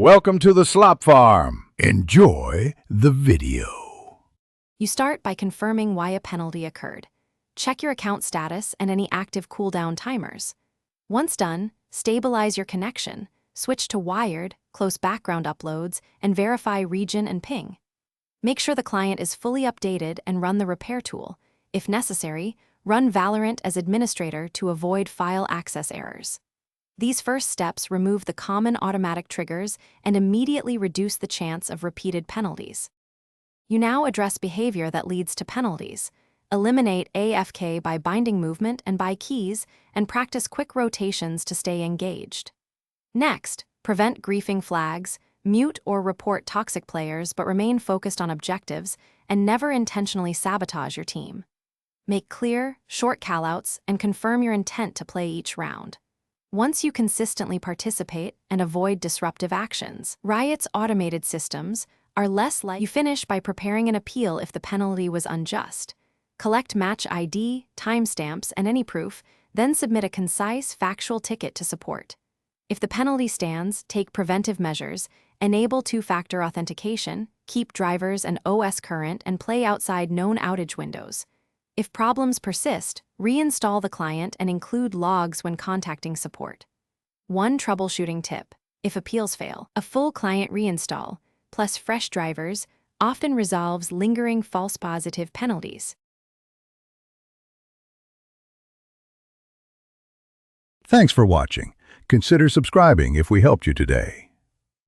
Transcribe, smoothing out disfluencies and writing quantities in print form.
Welcome to the Slop Farm. Enjoy the video. You start by confirming why a penalty occurred. Check your account status and any active cooldown timers. Once done, stabilize your connection, switch to wired, close background uploads, and verify region and ping. Make sure the client is fully updated and run the repair tool. If necessary, run Valorant as administrator to avoid file access errors. These first steps remove the common automatic triggers and immediately reduce the chance of repeated penalties. You now address behavior that leads to penalties. Eliminate AFK by binding movement and by keys, and practice quick rotations to stay engaged. Next, prevent griefing flags, mute or report toxic players but remain focused on objectives, and never intentionally sabotage your team. Make clear, short callouts and confirm your intent to play each round. Once you consistently participate and avoid disruptive actions, Riot's automated systems are less likely. You finish by preparing an appeal if the penalty was unjust. Collect match ID, timestamps, and any proof, then submit a concise, factual ticket to support. If the penalty stands, take preventive measures, enable two-factor authentication, keep drivers and OS current, and play outside known outage windows. If problems persist, reinstall the client and include logs when contacting support. One troubleshooting tip: if appeals fail, a full client reinstall, plus fresh drivers, often resolves lingering false positive penalties. Thanks for watching. Consider subscribing if we helped you today.